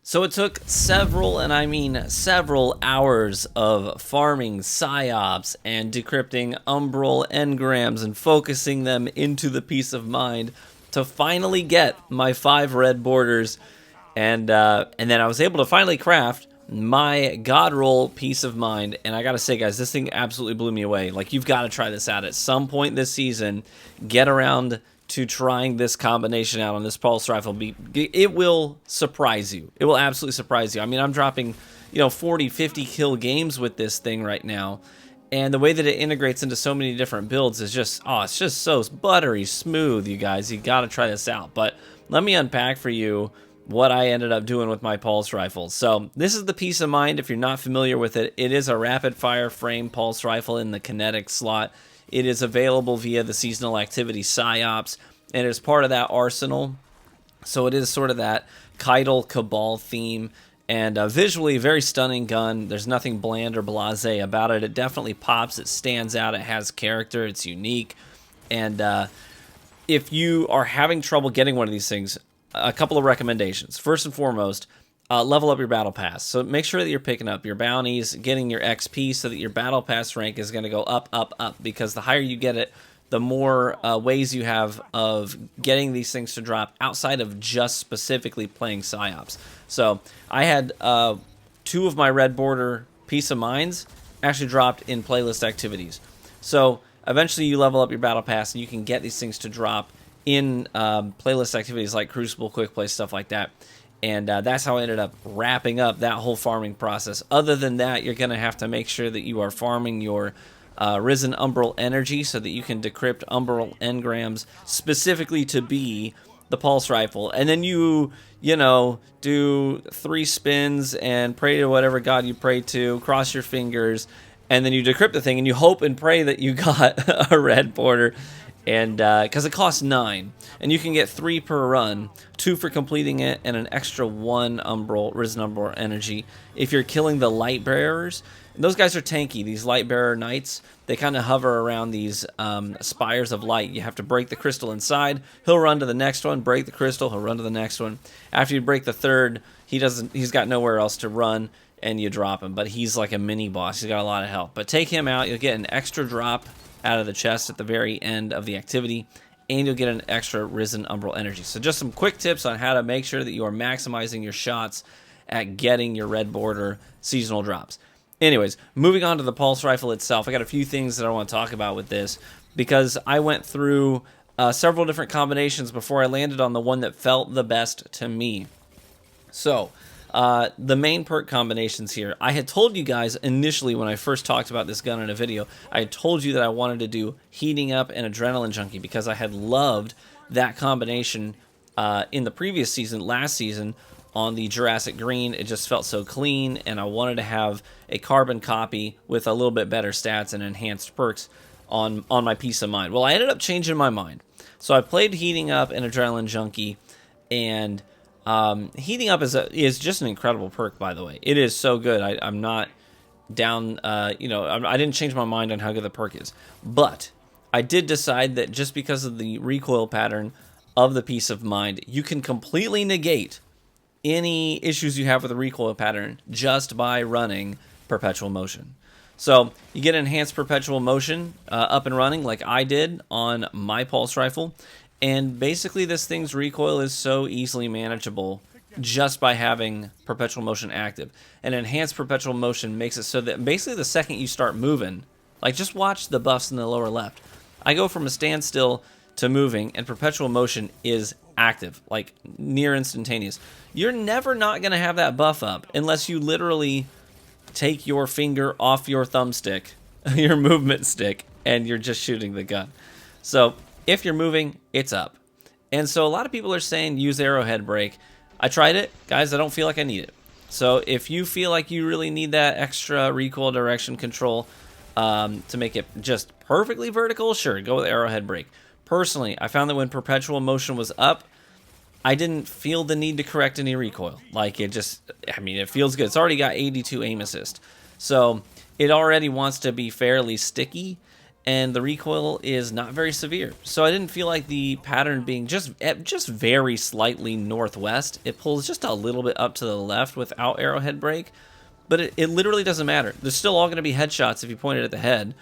So it took several, and I mean several hours of farming psyops and decrypting umbral engrams and focusing them into the peace of mind to finally get my 5 red borders, and then I was able to finally craft my god roll peace of mind. And I gotta say, guys, this thing absolutely blew me away. Like, you've got to try this out at some point this season. Get around to trying this combination out on this pulse rifle. It will surprise you. It will absolutely surprise you. I mean, I'm dropping 40 50 kill games with this thing right now, and the way that it integrates into so many different builds is just, it's just so buttery smooth. You guys, you got to try this out. But let me unpack for you what I ended up doing with my pulse rifle. So this is the peace of mind. If you're not familiar with it, it is a rapid fire frame pulse rifle in the kinetic slot. It is available via the seasonal activity psyops, and it is part of that arsenal. So it is sort of that Keitel Cabal theme, and visually very stunning gun. There's nothing bland or blasé about it. It definitely pops. It stands out. It has character. It's unique. And if you are having trouble getting one of these things, a couple of recommendations. First and foremost, level up your battle pass. So make sure that you're picking up your bounties, getting your XP, so that your battle pass rank is going to go up, up, up, because the higher you get it, the more ways you have of getting these things to drop outside of just specifically playing psyops. So I had 2 of my red border peace of minds actually dropped in playlist activities. So eventually you level up your battle pass and you can get these things to drop in playlist activities like Crucible, Quick Play, stuff like that. And that's how I ended up wrapping up that whole farming process. Other than that, you're going to have to make sure that you are farming your Risen Umbral Energy so that you can decrypt Umbral Engrams specifically to be the pulse rifle. And then you do 3 spins and pray to whatever god you pray to, cross your fingers, and then you decrypt the thing, and you hope and pray that you got a red border. And because it costs 9, and you can get 3 per run, 2 for completing it, and an extra 1 Risen Umbral Energy if you're killing the Light Bearers. And those guys are tanky. These Light Bearer Knights, they kind of hover around these spires of light. You have to break the crystal inside. He'll run to the next one, break the crystal, he'll run to the next one. After you break the third, he's got nowhere else to run, and you drop him. But he's like a mini boss. He's got a lot of health. But take him out, you'll get an extra drop out of the chest at the very end of the activity, and you'll get an extra Risen Umbral Energy. So just some quick tips on how to make sure that you are maximizing your shots at getting your red border seasonal drops. Anyways, moving on to the pulse rifle itself, I got a few things that I want to talk about with this, because I went through several different combinations before I landed on the one that felt the best to me. So the main perk combinations here, I had told you guys initially when I first talked about this gun in a video, I had told you that I wanted to do Heating Up and Adrenaline Junkie, because I had loved that combination in the previous season, last season, on the Jurassic Green. It just felt so clean, and I wanted to have a carbon copy with a little bit better stats and enhanced perks on my peace of mind. Well, I ended up changing my mind. So I played Heating Up and Adrenaline Junkie, and Heating Up is just an incredible perk, by the way. It is so good. I'm not down, I didn't change my mind on how good the perk is. But I did decide that just because of the recoil pattern of the peace of mind, you can completely negate any issues you have with the recoil pattern just by running perpetual motion. So you get enhanced perpetual motion up and running like I did on my pulse rifle. And basically this thing's recoil is so easily manageable just by having perpetual motion active. And enhanced perpetual motion makes it so that basically the second you start moving, like just watch the buffs in the lower left. I go from a standstill to moving, and perpetual motion is active, like near instantaneous. You're never not going to have that buff up unless you literally take your finger off your thumbstick, your movement stick, and you're just shooting the gun. So if you're moving, it's up. And so a lot of people are saying use arrowhead brake. I tried it. Guys, I don't feel like I need it. So if you feel like you really need that extra recoil direction control to make it just perfectly vertical, sure, go with arrowhead brake. Personally, I found that when perpetual motion was up, I didn't feel the need to correct any recoil. Like it feels good. It's already got 82 aim assist. So it already wants to be fairly sticky. and the recoil is not very severe. So I didn't feel like the pattern being just very slightly northwest. It pulls just a little bit up to the left without arrowhead break, but it literally doesn't matter. There's still all going to be headshots if you point it at the head.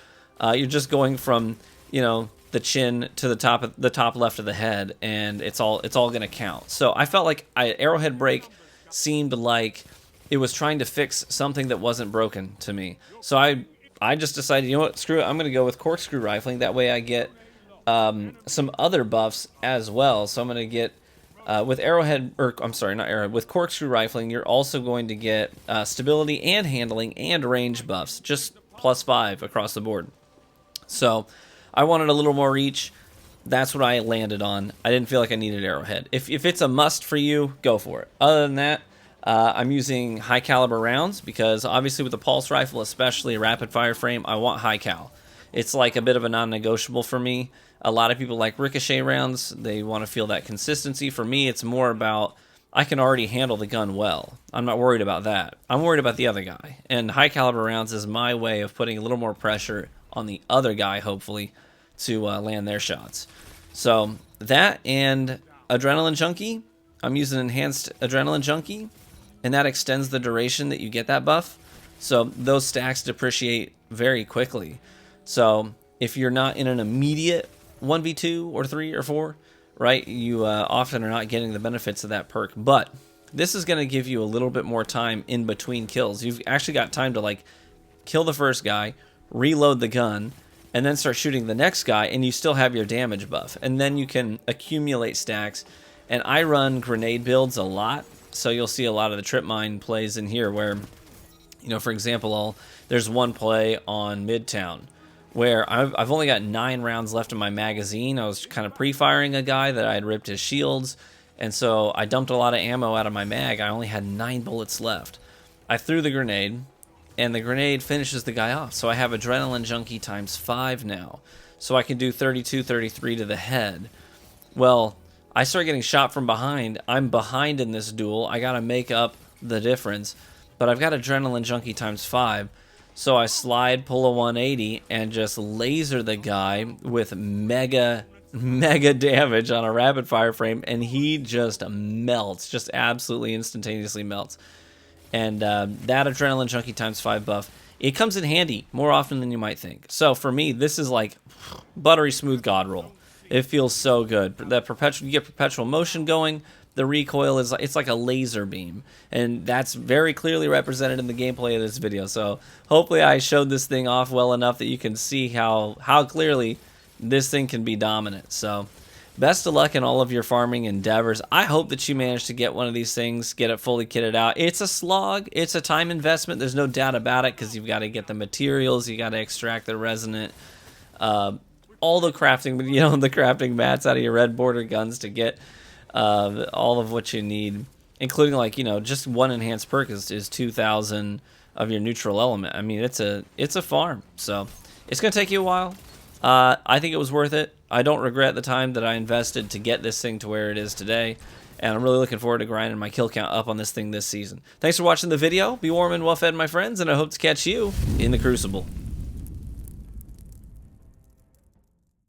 You're just going from, you know, the chin to the top left of the head, and it's all going to count. So I felt like arrowhead break seemed like it was trying to fix something that wasn't broken to me. So I just decided, you know what, screw it, I'm going to go with corkscrew rifling. That way I get some other buffs as well. So I'm going to get, with with corkscrew rifling, you're also going to get stability and handling and range buffs, just +5 across the board. So I wanted a little more reach. That's what I landed on. I didn't feel like I needed arrowhead. If it's a must for you, go for it. Other than that, I'm using high caliber rounds because obviously with the pulse rifle, especially a rapid fire frame, I want high cal. It's like a bit of a non-negotiable for me. A lot of people like ricochet rounds. They want to feel that consistency. For me, it's more about I can already handle the gun well. I'm not worried about that. I'm worried about the other guy. And high caliber rounds is my way of putting a little more pressure on the other guy, hopefully, to land their shots. So that and Adrenaline Junkie. I'm using Enhanced Adrenaline Junkie, and that extends the duration that you get that buff. So those stacks depreciate very quickly. So if you're not in an immediate 1v2 or 3 or 4, right, you often are not getting the benefits of that perk. But this is going to give you a little bit more time in between kills. You've actually got time to like kill the first guy, reload the gun, and then start shooting the next guy, and you still have your damage buff. And then you can accumulate stacks. And I run grenade builds a lot, so you'll see a lot of the trip mine plays in here where, you know, for example, there's one play on Midtown where I've only got 9 rounds left in my magazine. I was kind of pre-firing a guy that I had ripped his shields, and so I dumped a lot of ammo out of my mag. I only had 9 bullets left. I threw the grenade, and the grenade finishes the guy off. So I have Adrenaline Junkie ×5 now. So I can do 32, 33 to the head. Well, I start getting shot from behind. I'm behind in this duel. I got to make up the difference. But I've got Adrenaline Junkie ×5. So I slide, pull a 180, and just laser the guy with mega damage on a rapid fire frame. And he just melts, just absolutely instantaneously melts. And that Adrenaline Junkie ×5 buff, it comes in handy more often than you might think. So for me, this is like buttery smooth god roll. It feels so good. That you get perpetual motion going. The recoil is it's like a laser beam, and that's very clearly represented in the gameplay of this video. So hopefully I showed this thing off well enough that you can see how clearly this thing can be dominant. So best of luck in all of your farming endeavors. I hope that you manage to get one of these things, get it fully kitted out. It's a slog. It's a time investment. There's no doubt about it because you've got to get the materials. You got to extract the resonant, all the crafting, the crafting mats out of your red border guns to get all of what you need, including like, just one enhanced perk is 2,000 of your neutral element. I mean, it's a farm. So it's going to take you a while. I think it was worth it. I don't regret the time that I invested to get this thing to where it is today, and I'm really looking forward to grinding my kill count up on this thing this season. Thanks for watching the video. Be warm and well fed, my friends, and I hope to catch you in the Crucible.